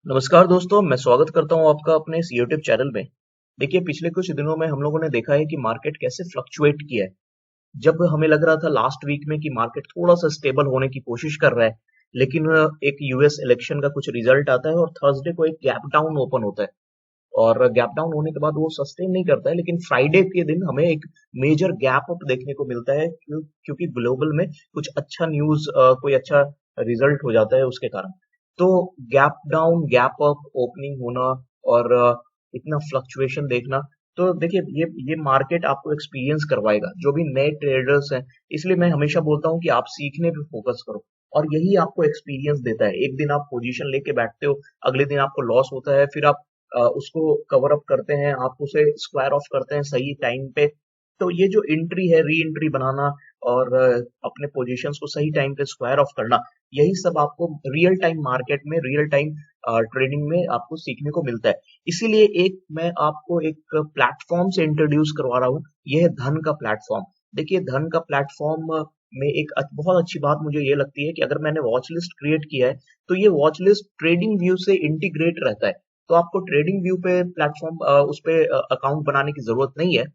नमस्कार दोस्तों, मैं स्वागत करता हूँ आपका अपने इस यूट्यूब चैनल में। देखिए, पिछले कुछ दिनों में हम लोगों ने देखा है कि मार्केट कैसे फ्लक्चुएट किया है। जब हमें लग रहा था लास्ट वीक में कि मार्केट थोड़ा-सा स्टेबल होने की कोशिश कर रहा है, लेकिन एक यूएस इलेक्शन का कुछ रिजल्ट आता है और थर्सडे को एक गैप डाउन ओपन होता है और गैप डाउन होने के बाद वो सस्टेन नहीं करता है, लेकिन फ्राइडे के दिन हमें एक मेजर गैप अप देखने को मिलता है क्योंकि ग्लोबल में कुछ अच्छा न्यूज़ कोई अच्छा रिजल्ट हो जाता है उसके कारण। तो gap down, gap up, opening होना और इतना फ्लक्चुएशन देखना, तो देखिए ये मार्केट आपको एक्सपीरियंस करवाएगा, जो भी नए ट्रेडर्स हैं। इसलिए मैं हमेशा बोलता हूँ कि आप सीखने पे फोकस करो और यही आपको एक्सपीरियंस देता है। एक दिन आप पोजीशन लेके बैठते हो, अगले दिन आपको लॉस होता है, फिर आप उसको कवर अप करते हैं, आप उसे स्क्वायर ऑफ करते हैं सही टाइम पे। तो ये जो एंट्री है, री एंट्री बनाना और अपने पोजीशंस को सही टाइम पे स्क्वायर ऑफ करना, यही सब आपको रियल टाइम मार्केट में, रियल टाइम ट्रेडिंग में आपको सीखने को मिलता है। इसीलिए एक मैं आपको एक प्लेटफॉर्म से इंट्रोड्यूस करवा रहा हूँ, ये है धन का प्लेटफॉर्म। देखिए, धन का प्लेटफॉर्म में एक बहुत अच्छी बात मुझे ये लगती है कि अगर मैंने वॉच लिस्ट क्रिएट किया है, तो ये वॉच लिस्ट ट्रेडिंग व्यू से इंटीग्रेट रहता है। तो आपको ट्रेडिंग व्यू पे प्लेटफॉर्म उस पे अकाउंट बनाने की जरूरत नहीं है।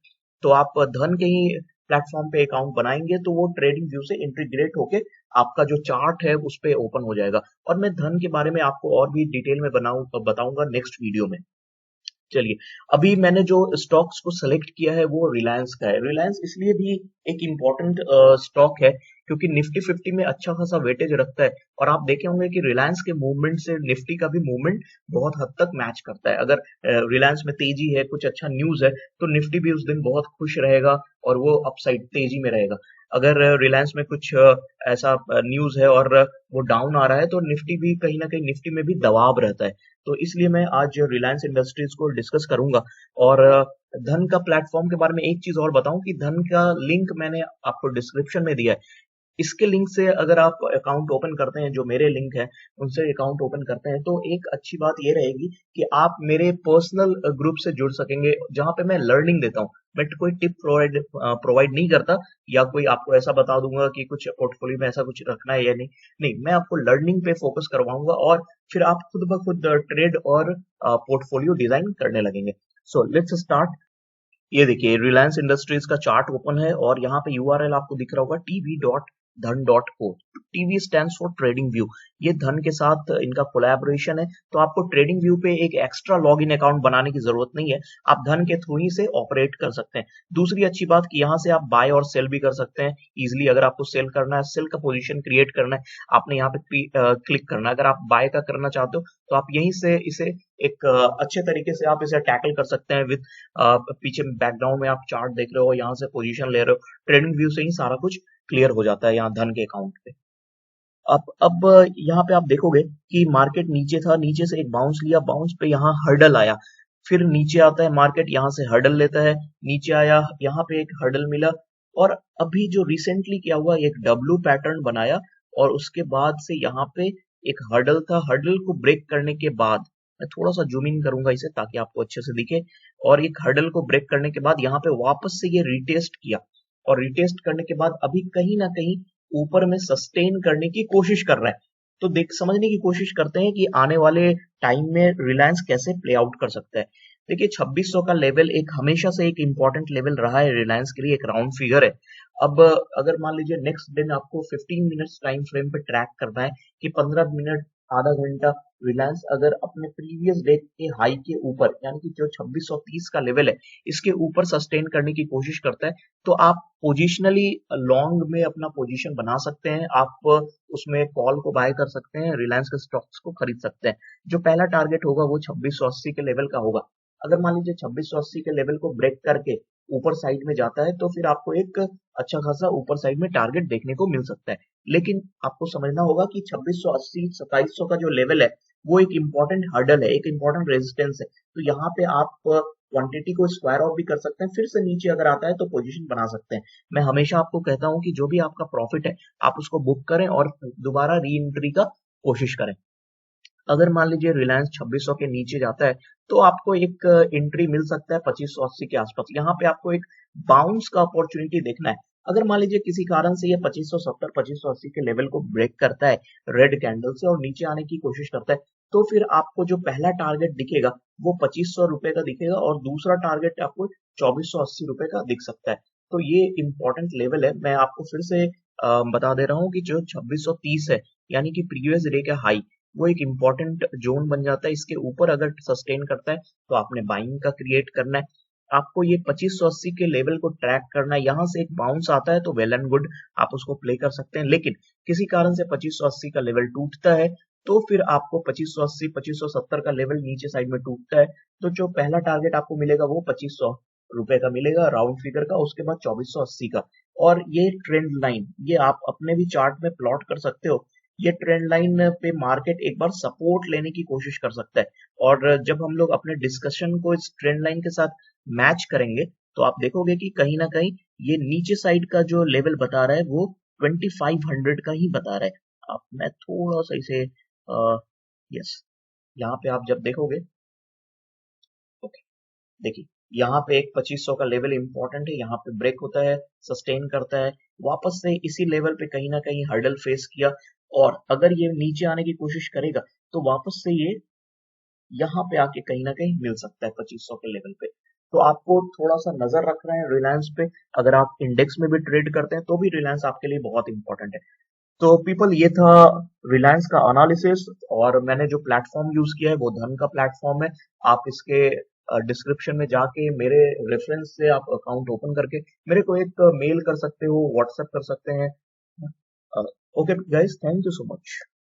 तो आप धन के ही प्लेटफॉर्म पे अकाउंट बनाएंगे तो वो ट्रेडिंग व्यू से इंटीग्रेट होके आपका जो चार्ट है उस पे ओपन हो जाएगा। और मैं धन के बारे में आपको और भी डिटेल में बताऊंगा नेक्स्ट वीडियो में। चलिए, अभी मैंने जो स्टॉक्स को सेलेक्ट किया है वो रिलायंस का है। रिलायंस इसलिए भी एक इम्पोर्टेंट स्टॉक है क्योंकि निफ्टी 50 में अच्छा खासा वेटेज रखता है और आप देखे होंगे कि रिलायंस के मूवमेंट से निफ्टी का भी मूवमेंट बहुत हद तक मैच करता है। अगर रिलायंस में तेजी है, कुछ अच्छा न्यूज है, तो निफ्टी भी उस दिन बहुत खुश रहेगा और वो अपसाइड तेजी में रहेगा। अगर रिलायंस में कुछ ऐसा न्यूज है और वो डाउन आ रहा है तो निफ्टी भी कहीं ना कहीं, निफ्टी में भी दबाव रहता है। तो इसलिए मैं आज रिलायंस इंडस्ट्रीज को डिस्कस करूंगा और धन का प्लेटफॉर्म के बारे में एक चीज और बताऊं कि धन का लिंक मैंने आपको डिस्क्रिप्शन में दिया है। इसके लिंक से अगर आप अकाउंट ओपन करते हैं, जो मेरे लिंक है उनसे अकाउंट ओपन करते हैं, तो एक अच्छी बात ये रहेगी कि आप मेरे पर्सनल ग्रुप से जुड़ सकेंगे जहां पे मैं लर्निंग देता हूँ। मैं कोई टिप प्रोवाइड नहीं करता या कोई आपको ऐसा बता दूंगा कि कुछ पोर्टफोलियो में ऐसा कुछ रखना है या नहीं। नहीं, मैं आपको लर्निंग पे फोकस करवाऊंगा और फिर आप खुद ब खुद ट्रेड और पोर्टफोलियो डिजाइन करने लगेंगे। So let's start. ये देखिए, रिलायंस इंडस्ट्रीज का चार्ट ओपन है और यहाँ पे यूआरएल आपको दिख रहा होगा tv.dhan.co। TV stands for trading view. ये धन के साथ इनका कोलैबोरेशन है, तो आपको ट्रेडिंग व्यू पे एक एक्स्ट्रा लॉगिन अकाउंट बनाने की जरूरत नहीं है। आप धन के थ्रू ही से ऑपरेट कर सकते हैं। दूसरी अच्छी बात कि यहाँ से आप बाय और सेल भी कर सकते हैं इजिली। अगर आपको सेल करना है, सेल का पोजीशन क्रिएट करना है, आपने यहाँ पे क्लिक करना है। अगर आप बाय का करना चाहते हो तो आप यहीं से इसे एक अच्छे तरीके से आप इसे टैकल कर सकते हैं विद पीछे बैकग्राउंड में आप चार्ट देख रहे हो, यहाँ से पोजीशन ले रहे हो, ट्रेडिंग व्यू से ही सारा कुछ क्लियर हो जाता है यहाँ धन के अकाउंट पे। अब यहाँ पे आप देखोगे कि मार्केट नीचे था, नीचे से एक बाउंस लिया, बाउंस पे यहाँ हर्डल आया, फिर नीचे आता है मार्केट, यहाँ से हर्डल लेता है, नीचे आया, यहाँ पे एक हर्डल मिला और अभी जो रिसेंटली क्या हुआ, एक डब्लू पैटर्न बनाया और उसके बाद से यहाँ पे एक हर्डल था। हर्डल को ब्रेक करने के बाद, मैं थोड़ा सा जूम इन करूंगा इसे ताकि आपको अच्छे से दिखे, और एक हर्डल को ब्रेक करने के बाद यहाँ पे वापस से ये रिटेस्ट किया और रिटेस्ट करने के बाद अभी कहीं ना कहीं ऊपर में सस्टेन करने की कोशिश कर रहा है। तो देख समझने की कोशिश करते हैं कि आने वाले टाइम में रिलायंस कैसे प्ले आउट कर सकता है। देखिए, 2600 का लेवल एक हमेशा से एक इंपॉर्टेंट लेवल रहा है रिलायंस के लिए, एक राउंड फिगर है। अब अगर मान लीजिए नेक्स्ट दिन आपको 15 मिनट्स टाइम फ्रेम पे ट्रैक करना है कि 15 मिनट, आधा घंटा, रिलायंस अगर अपने प्रीवियस डे के हाई के ऊपर, यानी कि जो 2630 का लेवल है, इसके ऊपर सस्टेन करने की कोशिश करता है, तो आप पोजिशनली लॉन्ग में अपना पोजीशन बना सकते हैं। आप उसमें कॉल को बाय कर सकते हैं, रिलायंस के स्टॉक्स को खरीद सकते हैं। जो पहला टारगेट होगा वो 2680 के लेवल का होगा। अगर मान लीजिए 2680 के लेवल को ब्रेक करके ऊपर साइड में जाता है तो फिर आपको एक अच्छा खासा ऊपर साइड में टारगेट देखने को मिल सकता है। लेकिन आपको समझना होगा कि 2680 2700 का जो लेवल है वो एक इंपॉर्टेंट हर्डल है, एक इंपॉर्टेंट रेजिस्टेंस है। तो यहाँ पे आप क्वांटिटी को स्क्वायर ऑफ भी कर सकते हैं, फिर से नीचे अगर आता है तो पोजीशन बना सकते हैं। मैं हमेशा आपको कहता हूं कि जो भी आपका प्रॉफिट है आप उसको बुक करें और दोबारा री एंट्री का कोशिश करें। अगर मान लीजिए रिलायंस 2600 के नीचे जाता है तो आपको एक एंट्री मिल सकता है 2580 के आसपास। यहाँ पे आपको एक बाउंस का अपॉर्चुनिटी देखना है। अगर मान लीजिए किसी कारण से ये 2570 2580 के लेवल को ब्रेक करता है रेड कैंडल से और नीचे आने की कोशिश करता है, तो फिर आपको जो पहला टारगेट दिखेगा वो 2500 रुपए का दिखेगा और दूसरा टारगेट आपको 2480 रुपए का दिख सकता है। तो ये इंपॉर्टेंट लेवल है। मैं आपको फिर से बता दे रहा हूँ कि जो 2630 है यानी कि प्रीवियस डे का हाई, वो एक इम्पोर्टेंट जोन बन जाता है। इसके ऊपर अगर सस्टेन करता है तो आपने बाइंग का क्रिएट करना है। आपको ये 2580 के लेवल को ट्रैक करना है। यहाँ से एक बाउंस आता है तो वेल एंड गुड, आप उसको प्ले कर सकते हैं। लेकिन किसी कारण से 2580 का लेवल टूटता है तो फिर आपको 2580 2570 का लेवल नीचे साइड में टूटता है तो जो पहला टारगेट आपको मिलेगा वो 2500 रुपए का मिलेगा राउंड फिगर का, उसके बाद 2480 का। और ये ट्रेंड लाइन ये आप अपने भी चार्ट में प्लॉट कर सकते हो। ये ट्रेंड लाइन पे मार्केट एक बार सपोर्ट लेने की कोशिश कर सकता है और जब हम लोग अपने डिस्कशन को इस ट्रेंड लाइन के साथ मैच करेंगे तो आप देखोगे कि कहीं ना कहीं ये नीचे साइड का जो लेवल बता रहा है वो 2500 का ही बता रहा है। आप मैं थोड़ा सा इसे यस, यहाँ पे आप जब देखोगे, ओके, देखिए यहाँ पे एक 2500 का लेवल इंपॉर्टेंट है, यहाँ पे ब्रेक होता है, सस्टेन करता है, वापस से इसी लेवल पे कहीं ना कहीं हर्डल फेस किया और अगर ये नीचे आने की कोशिश करेगा तो वापस से ये यहाँ पे आके कहीं ना कहीं मिल सकता है 2500 के लेवल पे। तो आपको थोड़ा सा नजर रखना है रिलायंस पे। अगर आप इंडेक्स में भी ट्रेड करते हैं तो भी रिलायंस आपके लिए बहुत इंपॉर्टेंट है। तो पीपल, ये था रिलायंस का एनालिसिस और मैंने जो प्लेटफॉर्म यूज किया है वो धन का प्लेटफॉर्म है। आप इसके डिस्क्रिप्शन में जाके मेरे रेफरेंस से आप अकाउंट ओपन करके मेरे को एक मेल कर सकते हो, व्हाट्सएप कर सकते हैं। Okay guys, thank you so much.